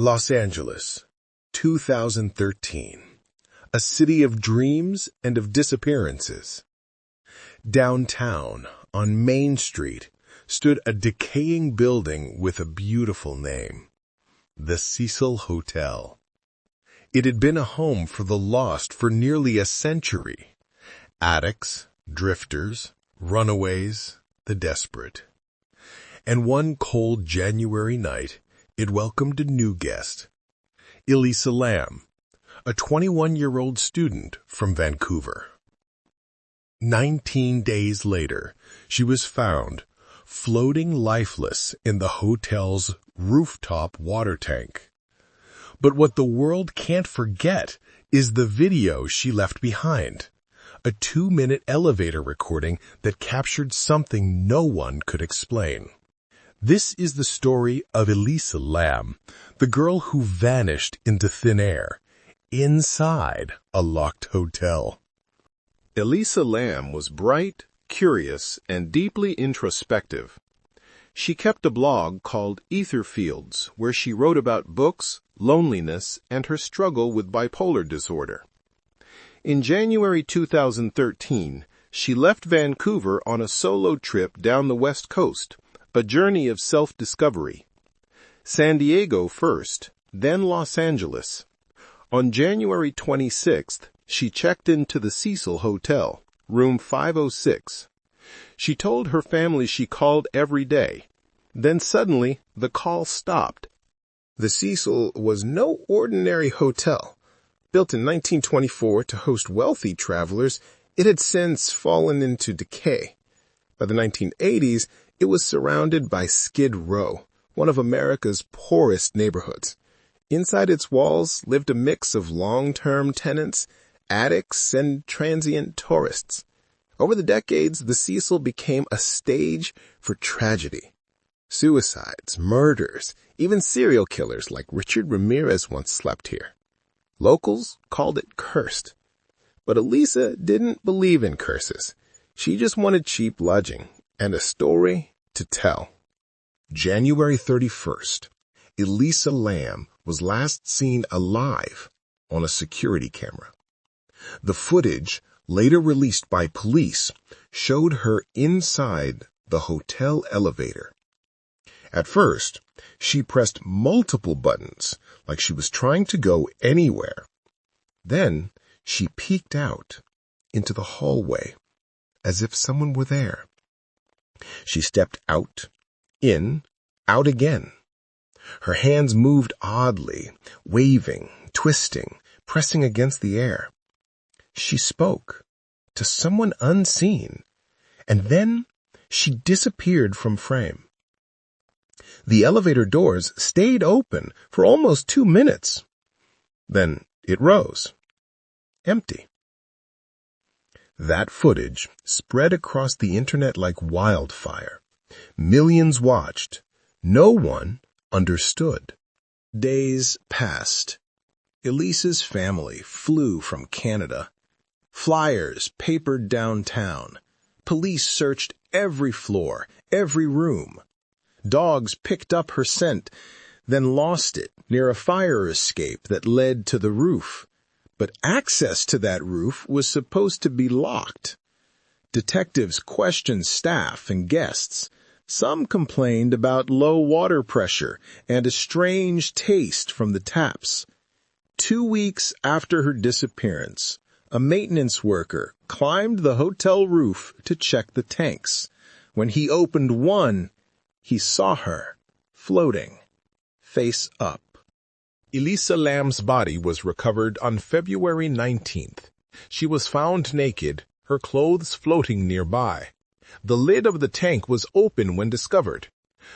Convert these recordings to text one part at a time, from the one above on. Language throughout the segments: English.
Los Angeles, 2013. A city of dreams and of disappearances. Downtown, on Main Street, stood a decaying building with a beautiful name, the Cecil Hotel. It had been a home for the lost for nearly a century. Addicts, drifters, runaways, the desperate. And one cold January night, it welcomed a new guest, Elisa Lam, a 21-year-old student from Vancouver. 19 days later, she was found, floating lifeless in the hotel's rooftop water tank. But what the world can't forget is the video she left behind, a 2-minute elevator recording that captured something no one could explain. This is the story of Elisa Lam, the girl who vanished into thin air, inside a locked hotel. Elisa Lam was bright, curious, and deeply introspective. She kept a blog called Etherfields, where she wrote about books, loneliness, and her struggle with bipolar disorder. In January 2013, she left Vancouver on a solo trip down the West Coast, a journey of self-discovery. San Diego first, then Los Angeles. On January 26th, she checked into the Cecil Hotel, room 506. She told her family she called every day. Then suddenly, the call stopped. The Cecil was no ordinary hotel. Built in 1924 to host wealthy travelers, it had since fallen into decay. By the 1980s, it was surrounded by Skid Row, one of America's poorest neighborhoods. Inside its walls lived a mix of long-term tenants, addicts, and transient tourists. Over the decades, the Cecil became a stage for tragedy. Suicides, murders, even serial killers like Richard Ramirez once slept here. Locals called it cursed. But Elisa didn't believe in curses. She just wanted cheap lodging and a story to tell. January 31st, Elisa Lam was last seen alive on a security camera. The footage, later released by police, showed her inside the hotel elevator. At first, she pressed multiple buttons, like she was trying to go anywhere. Then, she peeked out into the hallway, as if someone were there. She stepped out, in, out again. Her hands moved oddly, waving, twisting, pressing against the air. She spoke to someone unseen, and then she disappeared from frame. The elevator doors stayed open for almost 2 minutes. Then it rose, empty. That footage spread across the internet like wildfire. Millions watched. No one understood. Days passed. Elisa's family flew from Canada. Flyers papered downtown. Police searched every floor, every room. Dogs picked up her scent, then lost it near a fire escape that led to the roof. But access to that roof was supposed to be locked. Detectives questioned staff and guests. Some complained about low water pressure and a strange taste from the taps. 2 weeks after her disappearance, a maintenance worker climbed the hotel roof to check the tanks. When he opened one, he saw her floating, face up. Elisa Lam's body was recovered on February 19th. She was found naked, her clothes floating nearby. The lid of the tank was open when discovered.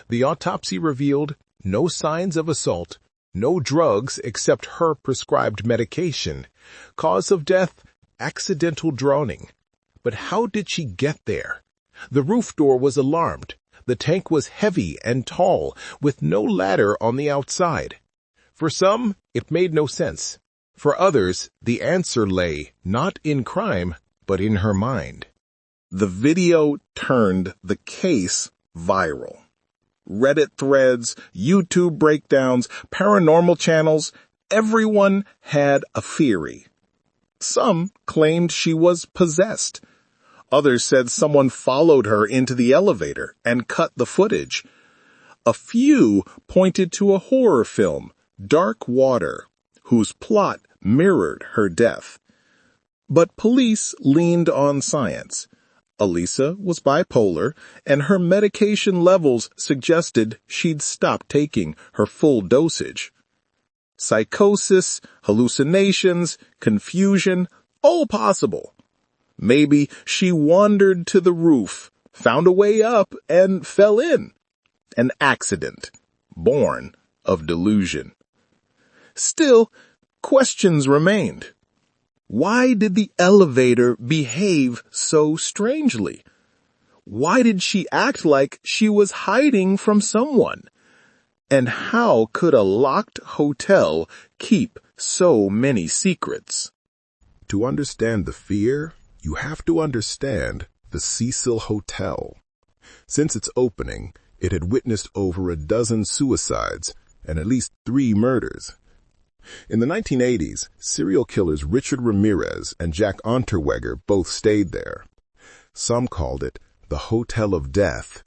The autopsy revealed no signs of assault, no drugs except her prescribed medication. Cause of death, accidental drowning. But how did she get there? The roof door was alarmed. The tank was heavy and tall, with no ladder on the outside. For some, it made no sense. For others, the answer lay not in crime, but in her mind. The video turned the case viral. Reddit threads, YouTube breakdowns, paranormal channels. Everyone had a theory. Some claimed she was possessed. Others said someone followed her into the elevator and cut the footage. A few pointed to a horror film, Dark Water, whose plot mirrored her death. But police leaned on science. Elisa was bipolar, and her medication levels suggested she'd stopped taking her full dosage. Psychosis, hallucinations, confusion, all possible. Maybe she wandered to the roof, found a way up, and fell in. An accident, born of delusion. Still, questions remained. Why did the elevator behave so strangely? Why did she act like she was hiding from someone? And how could a locked hotel keep so many secrets? To understand the fear, you have to understand the Cecil Hotel. Since its opening, it had witnessed over a dozen suicides and at least 3 murders. In the 1980s, serial killers Richard Ramirez and Jack Unterweger both stayed there. Some called it the Hotel of Death.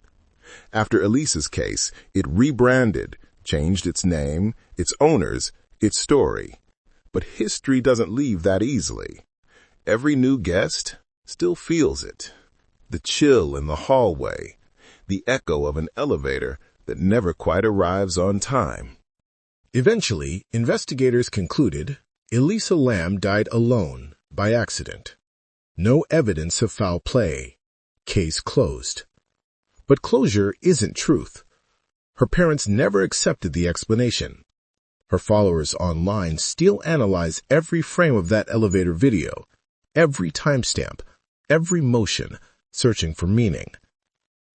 After Elisa's case, it rebranded, changed its name, its owners, its story. But history doesn't leave that easily. Every new guest still feels it. The chill in the hallway, the echo of an elevator that never quite arrives on time. Eventually, investigators concluded Elisa Lam died alone by accident. No evidence of foul play. Case closed. But closure isn't truth. Her parents never accepted the explanation. Her followers online still analyze every frame of that elevator video, every timestamp, every motion, searching for meaning.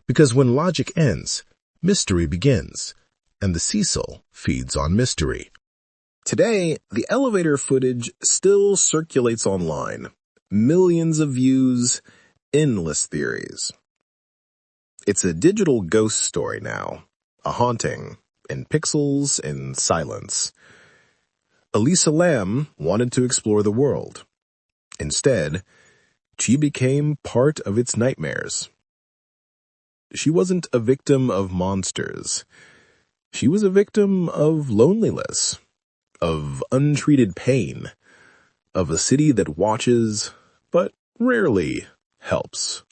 Because when logic ends, mystery begins. And the Cecil feeds on mystery. Today, the elevator footage still circulates online. Millions of views, endless theories. It's a digital ghost story now, a haunting, in pixels and silence. Elisa Lam wanted to explore the world. Instead, she became part of its nightmares. She wasn't a victim of monsters. She was a victim of loneliness, of untreated pain, of a city that watches, but rarely helps.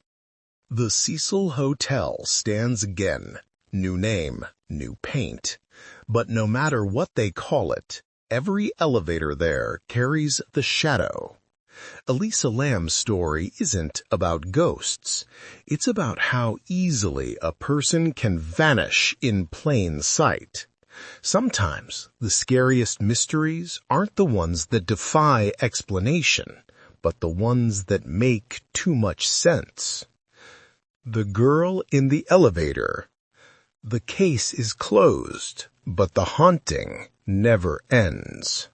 The Cecil Hotel stands again. New name, new paint. But no matter what they call it, every elevator there carries the shadow. Elisa Lam's story isn't about ghosts. It's about how easily a person can vanish in plain sight. Sometimes the scariest mysteries aren't the ones that defy explanation, but the ones that make too much sense. The girl in the elevator. The case is closed, but the haunting never ends.